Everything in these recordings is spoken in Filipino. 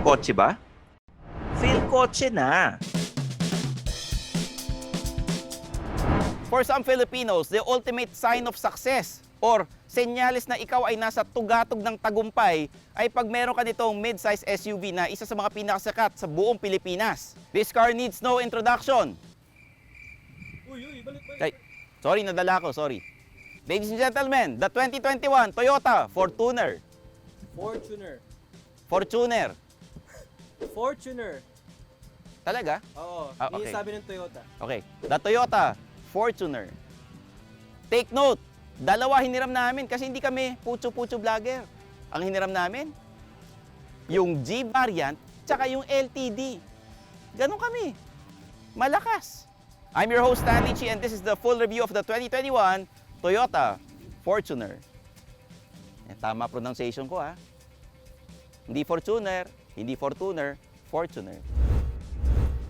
Kotse ba? Feel kotse na. For some Filipinos, the ultimate sign of success or senyales na ikaw ay nasa tugatog ng tagumpay ay pag meron ka nitong mid-size SUV na isa sa mga pinakasikat sa buong Pilipinas. This car needs no introduction. Ay, sorry, nadala ko, sorry. Ladies and gentlemen, the 2021 Toyota Fortuner. Fortuner. Talaga? Oo, Ah, yun okay. yung sabi ng Toyota. Okay, the Toyota Fortuner. Take note, dalawa hiniram namin kasi hindi kami putyo-putyo vlogger. Ang hiniram namin, yung G variant, tsaka yung LTD. Ganon kami. Malakas. I'm your host, Stanley Chi, and this is the full review of the 2021 Toyota Fortuner. Tama pronunciation ko, ha? Hindi Fortuner, hindi Fortuner, Fortuner.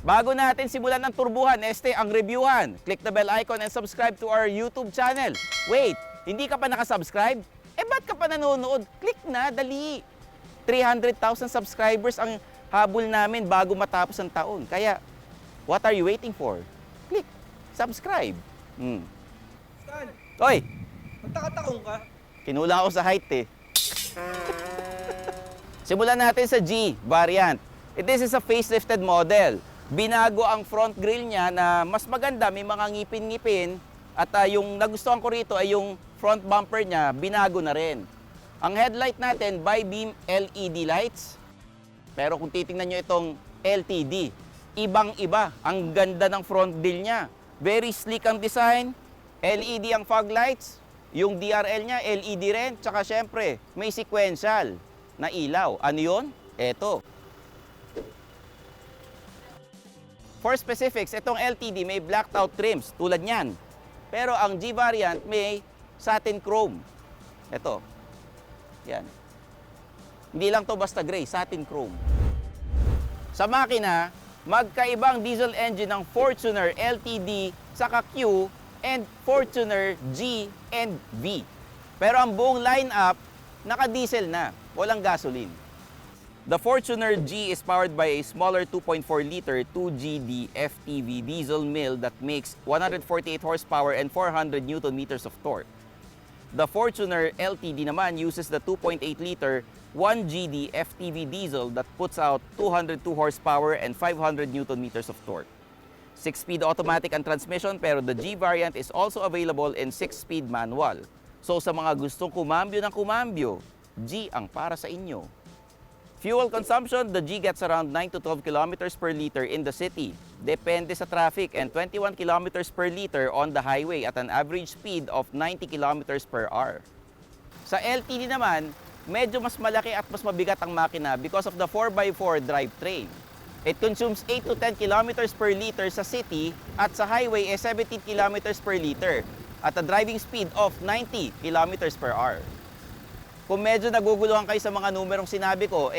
Bago natin simulan ang turbuhan, ang reviewhan. Click the bell icon and subscribe to our YouTube channel. Wait, hindi ka pa nakasubscribe? Ba't ka pa nanonood? Click na, dali. 300,000 subscribers ang habol namin bago matapos ang taon. Kaya, what are you waiting for? Click, subscribe. Stan, Oy, magtakatakong ka. kinulang ako sa height eh. Simulan natin sa G variant. This is a facelifted model. Binago ang front grille niya na mas maganda, may mga ngipin-ngipin. At yung nagustuhan ko rito ay yung front bumper niya, binago na rin. Ang headlight natin, bi-beam LED lights. Pero kung titingnan nyo itong LTD, ibang-iba. Ang ganda ng front grille niya. Very sleek ang design. LED ang fog lights. Yung DRL niya, LED rin. Tsaka syempre, may sequential na ilaw. Ano yun? Eto. For specifics, itong LTD may blacked out trims tulad niyan. Pero ang G variant may satin chrome. Ito. Yan. Hindi lang to basta gray, satin chrome. Sa makina, magkaibang diesel engine ng Fortuner LTD saka Q and Fortuner G and V. Pero ang buong lineup naka-diesel na, walang gasoline. The Fortuner G is powered by a smaller 2.4-liter 2GD FTV diesel mill that makes 148 horsepower and 400 Nm of torque. The Fortuner LTD naman uses the 2.8-liter 1GD FTV diesel that puts out 202 horsepower and 500 Nm of torque. 6-speed automatic ang transmission pero the G variant is also available in 6-speed manual. So sa mga gustong kumambyo ng kumambyo, G ang para sa inyo. Fuel consumption, the G gets around 9 to 12 kilometers per liter in the city. Depende sa traffic and 21 kilometers per liter on the highway at an average speed of 90 kilometers per hour. Sa LTD naman, medyo mas malaki at mas mabigat ang makina because of the 4x4 drivetrain. It consumes 8 to 10 kilometers per liter sa city at sa highway 17 kilometers per liter at a driving speed of 90 kilometers per hour. Kung medyo naguguluhan kayo sa mga numerong sinabi ko,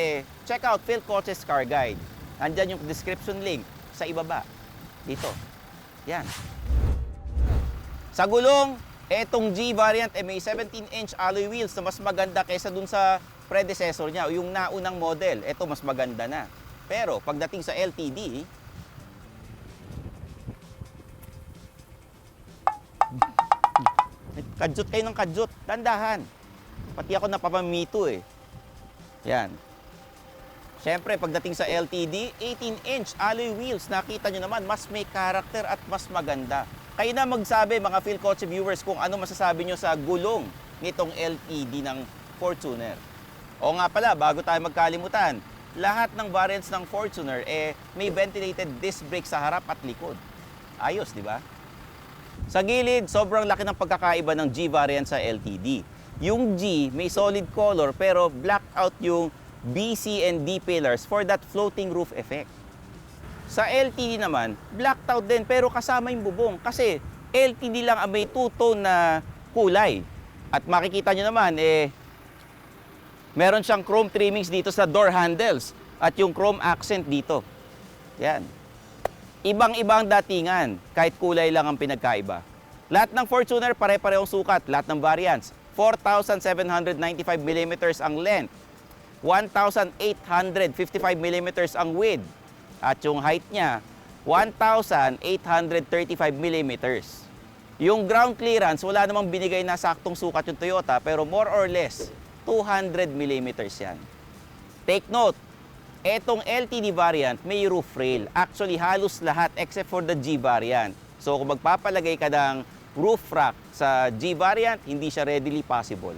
check out Phil Coach's Car Guide. Andyan yung description link sa ibaba. Dito. Yan. Sa gulong, etong G variant may 17-inch alloy wheels na mas maganda kaysa dun sa predecessor niya, o yung naunang model. Ito mas maganda na. Pero pagdating sa LTD, kadyot kayo ng kadyot. Dandahan. Pati ako napapamito eh. Yan. Siyempre, pagdating sa LTD, 18-inch alloy wheels. Nakita nyo naman, mas may karakter at mas maganda. Kayo na magsabi, mga Phil Kotse viewers, kung ano masasabi nyo sa gulong nitong LTD ng Fortuner. O nga pala, bago tayo magkalimutan, lahat ng variants ng Fortuner, may ventilated disc brake sa harap at likod. Ayos, di ba? Sa gilid, sobrang laki ng pagkakaiba ng G variant sa LTD. Yung G may solid color pero black out yung B, C, and D pillars for that floating roof effect. Sa LTD naman, blacked out din pero kasama yung bubong kasi LTD lang ang may two-tone na kulay. At makikita nyo naman, meron siyang chrome trimmings dito sa door handles at yung chrome accent dito. Yan. Ibang-ibang datingan, kahit kulay lang ang pinagkaiba. Lahat ng Fortuner pare-parehong sukat, lahat ng variants. 4,795 mm ang length, 1,855 mm ang width, at yung height niya, 1,835 mm. Yung ground clearance, wala namang binigay na saktong sukat yung Toyota, pero more or less, 200 mm yan. Take note, etong LTD variant may roof rail. Actually, halos lahat except for the G variant. So kung magpapalagay ka ng roof rack sa G variant, hindi siya readily possible.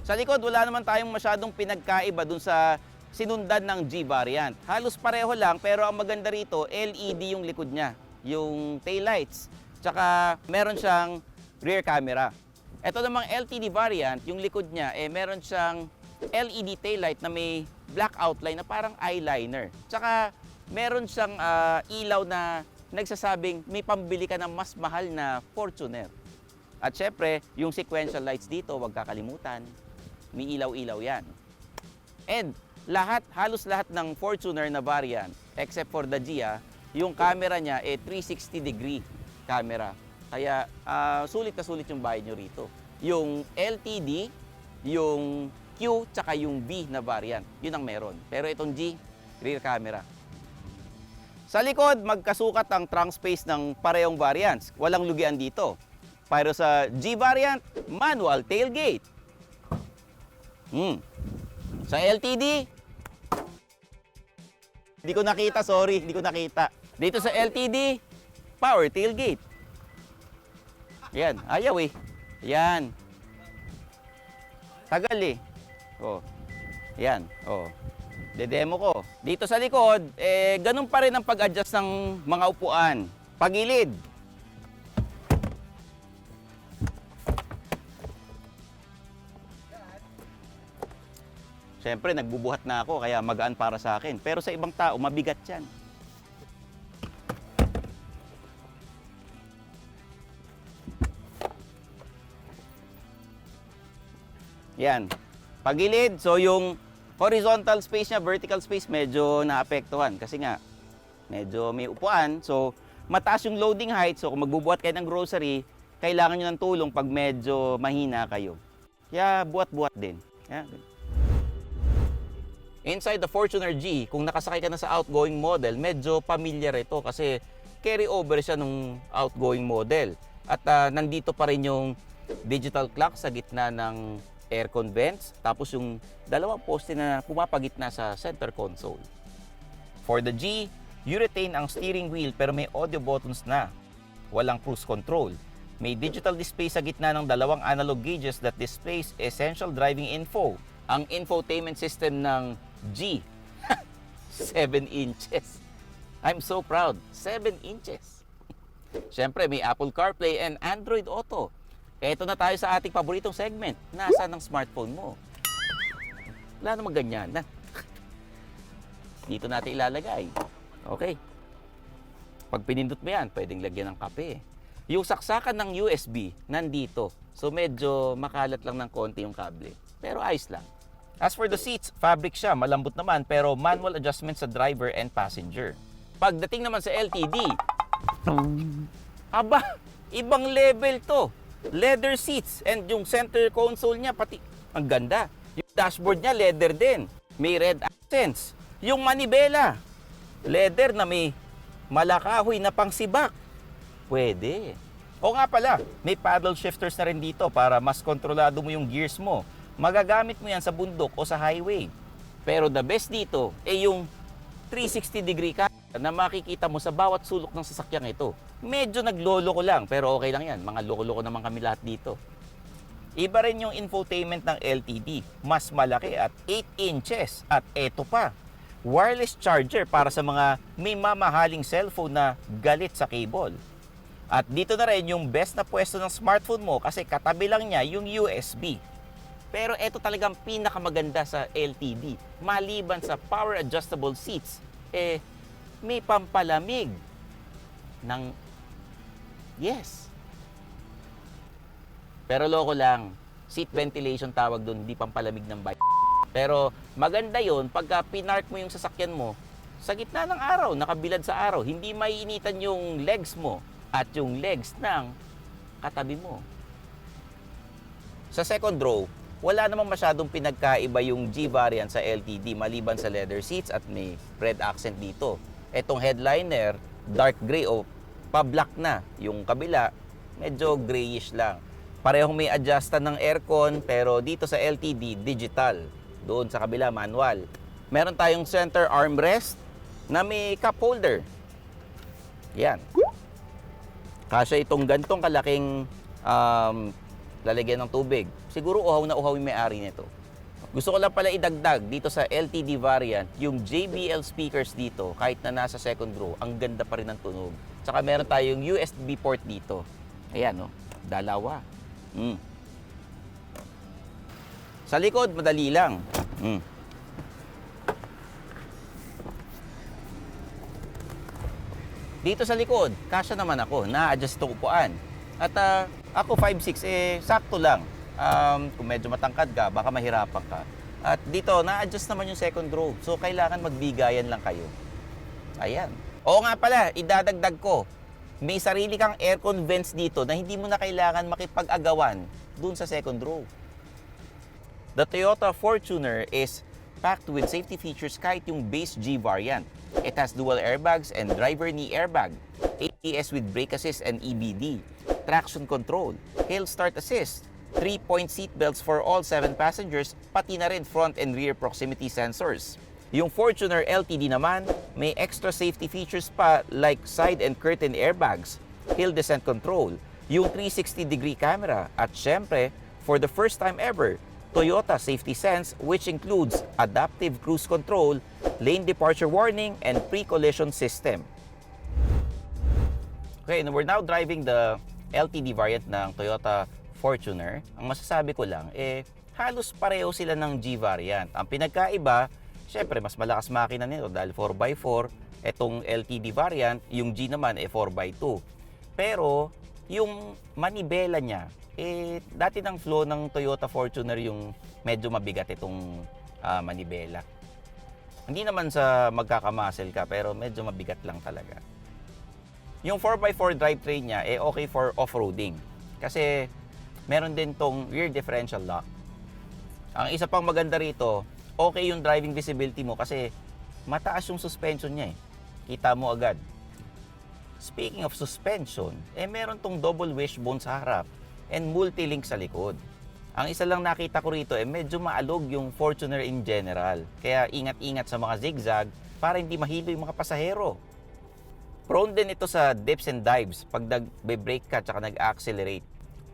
Sa likod, wala naman tayong masyadong pinagkaiba dun sa sinundan ng G variant. Halos pareho lang, pero ang maganda rito, LED yung likod niya, yung taillights. Tsaka meron siyang rear camera. Ito namang LTD variant, yung likod niya, meron siyang LED taillight na may black outline na parang eyeliner. Tsaka meron siyang ilaw na nagsasabing may pambili ka ng mas mahal na Fortuner. At syempre, yung sequential lights dito, huwag kakalimutan. May ilaw-ilaw yan. And halos lahat ng Fortuner na variant, except for the Gia, yung camera niya 360-degree camera. Kaya sulit na sulit yung bahay nyo rito. Yung LTD, yung Q, tsaka yung B na variant, yun ang meron. Pero itong G, rear camera. Sa likod, magkasukat ang trunk space ng parehong variants. Walang lugian dito. Pero sa G variant, manual tailgate. Sa LTD, hindi ko nakita, sorry, hindi ko nakita. Dito sa LTD, power tailgate. Yan, ayaw eh. Yan. Tagal eh. Oh. Yan, oh. Dedemo ko. Dito sa likod, ganun pa rin ang pag-adjust ng mga upuan. Pagilid. Siyempre, nagbubuhat na ako, kaya magaan para sa akin. Pero sa ibang tao, mabigat yan. Yan. Pagilid, so yung horizontal space niya, vertical space, medyo naapektuhan. Kasi nga, medyo may upuan. So, mataas yung loading height. So, kung magbubuhat kayo ng grocery, kailangan nyo ng tulong pag medyo mahina kayo. Kaya, buhat-buhat din. Yan. Inside the Fortuner G, kung nakasakay ka na sa outgoing model, medyo familiar ito kasi carry over siya nung outgoing model. At nandito pa rin yung digital clock sa gitna ng aircon vents, tapos yung dalawang poste na pumapagitna sa center console. For the G, you retain ang steering wheel pero may audio buttons na. Walang cruise control. May digital display sa gitna ng dalawang analog gauges that displays essential driving info. Ang infotainment system ng G, 7 inches. I'm so proud, 7 inches. Siyempre, may Apple CarPlay and Android Auto. Eto na tayo sa ating paboritong segment. Nasaan ang smartphone mo? Wala namang ganyan. Dito natin ilalagay. Okay. Pag pinindot mo yan, pwedeng lagyan ng kape. Yung saksakan ng USB, nandito. So medyo makalat lang ng konti yung kable. Pero ayos lang. As for the seats, fabric siya, malambot naman, pero manual adjustment sa driver and passenger. Pagdating naman sa LTD, aba, ibang level to. Leather seats and yung center console niya pati ang ganda. Yung dashboard niya leather din. May red accents. Yung manibela, leather na may malakahoy na pangsibak. Pwede. O nga pala, may paddle shifters na rin dito para mas kontrolado mo yung gears mo. Magagamit mo yan sa bundok o sa highway. Pero the best dito yung 360-degree camera na makikita mo sa bawat sulok ng sasakyang ito. Medyo naglolo ko lang, pero okay lang yan. Mga loko-loko naman kami lahat dito. Iba rin yung infotainment ng LTD. Mas malaki at 8 inches. At eto pa, wireless charger para sa mga may mamahaling cellphone na galit sa cable. At dito na rin yung best na pwesto ng smartphone mo kasi katabi lang niya yung USB. Pero eto talagang pinakamaganda sa LTD. Maliban sa power adjustable seats, may pampalamig ng Yes. Pero loko lang. Seat ventilation tawag doon, hindi pampalamig ng bike. Pero maganda yon pagka pinark mo yung sasakyan mo sa gitna ng araw, nakabilad sa araw. Hindi maiinitan yung legs mo at yung legs ng katabi mo. Sa second row, wala namang masyadong pinagkaiba yung G-Variant sa LTD maliban sa leather seats at may red accent dito. Etong headliner, dark gray o pa-black na. Yung kabila, medyo grayish lang. Parehong may adjustan ng aircon pero dito sa LTD, digital. Doon sa kabila, manual. Meron tayong center armrest na may cup holder. Yan. Kasya itong gantong kalaking lalagyan ng tubig. Siguro uhaw na uhaw yung may-ari nito. Gusto ko lang pala idagdag dito sa LTD variant, yung JBL speakers dito, kahit na nasa second row, ang ganda pa rin ng tunog. Tsaka meron tayong USB port dito. Ayan, no? Dalawa. Sa likod, madali lang. Dito sa likod, kasya naman ako. Na-adjust itong upuan. At ako 5'6", sakto lang. Kung medyo matangkad ka, baka mahirapan ka. At dito, na-adjust naman yung second row. So, kailangan magbigayan lang kayo. Ayan. Oo nga pala, idadagdag ko. May sarili kang aircon vents dito na hindi mo na kailangan makipag-agawan dun sa second row. The Toyota Fortuner is packed with safety features kahit yung base G variant. It has dual airbags and driver knee airbag, ABS with brake assist and EBD, traction control, hill start assist, 3-point seat belts for all 7 passengers, pati na rin front and rear proximity sensors. Yung Fortuner LTD naman, may extra safety features pa like side and curtain airbags, hill descent control, yung 360-degree camera, at syempre, for the first time ever, Toyota Safety Sense, which includes adaptive cruise control, lane departure warning, and pre-collision system. Okay, and we're now driving the LTD variant ng Toyota Fortuner. Ang masasabi ko lang, halos pareho sila ng G variant. Ang pinagkaiba, syempre, mas malakas makina nito dahil 4x4. Etong LTD variant, yung G naman 4x2. Pero, yung manibela niya, dati ng flow ng Toyota Fortuner yung medyo mabigat itong manibela. Hindi naman sa magkakamuscle ka, pero medyo mabigat lang talaga. Yung 4x4 drivetrain niya, okay for off-roading. Kasi, meron din tong rear differential lock. Ang isa pang maganda rito, okay yung driving visibility mo kasi mataas yung suspension niya Kita mo agad. Speaking of suspension, meron tong double wishbone sa harap and multi-link sa likod. Ang isa lang nakita ko rito, medyo maalog yung Fortuner in general. Kaya ingat-ingat sa mga zigzag para hindi mahilo yung mga pasahero. Prone din ito sa dips and dives pag nag-brake ka at nag-accelerate.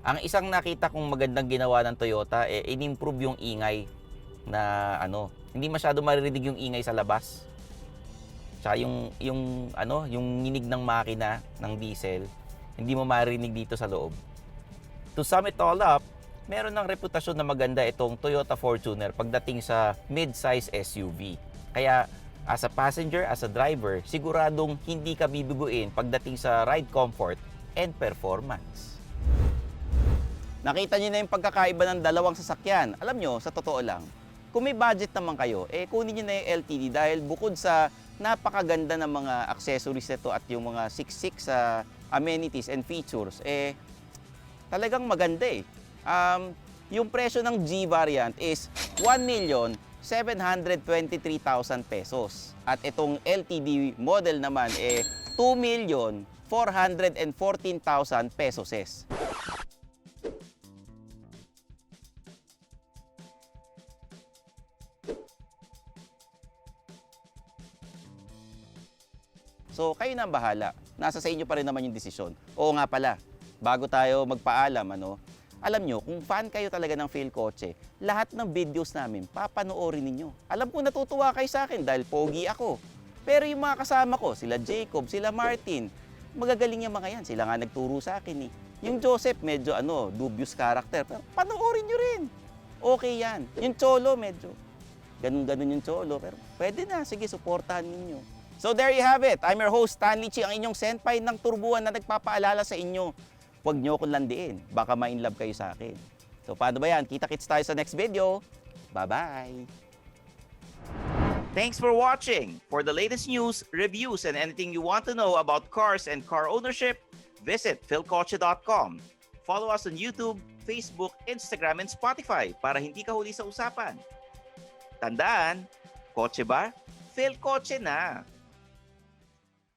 Ang isang nakita kong magandang ginawa ng Toyota, in-improve yung ingay na hindi masyado maririnig yung ingay sa labas. Tsaka yung nginig ng makina ng diesel, hindi mo maririnig dito sa loob. To sum it all up, meron ng reputasyon na maganda itong Toyota Fortuner pagdating sa mid-size SUV. Kaya as a passenger, as a driver, siguradong hindi ka bibibuin pagdating sa ride comfort and performance. Nakita niyo na yung pagkakaiba ng dalawang sasakyan. Alam nyo, sa totoo lang, kung may budget naman kayo, kunin niyo na yung LTD dahil bukod sa napakaganda ng mga accessories nito at yung mga siksik sa amenities and features, talagang maganda Yung presyo ng G variant is 1,723,000 pesos. At itong LTD model naman 2,414,000 pesos. So, kayo na ang bahala. Nasa sa inyo pa rin naman yung desisyon. Oo nga pala, bago tayo magpaalam, alam nyo, kung fan kayo talaga ng Phil Kotse, lahat ng videos namin, papanoorin ninyo. Alam ko natutuwa kayo sa akin dahil pogi ako. Pero yung mga kasama ko, sila Jacob, sila Martin, magagaling yung mga yan. Sila nga nagturo sa akin Yung Joseph, medyo dubious character. Pero panoorin nyo rin. Okay yan. Yung Cholo, medyo ganun-ganun yung Cholo. Pero pwede na, sige, suportahan ninyo. So there you have it. I'm your host, Stanley Chi, ang inyong senpai ng turbuhan na nagpapaalala sa inyo. Huwag nyo akong landiin. Baka ma-inlove kayo sa akin. So paano ba yan? Kita-kits tayo sa next video. Bye-bye! Thanks for watching. For the latest news, reviews, and anything you want to know about cars and car ownership, visit philcoche.com. Follow us on YouTube, Facebook, Instagram, and Spotify para hindi ka huli sa usapan. Tandaan, kotse ba? Philcoche na!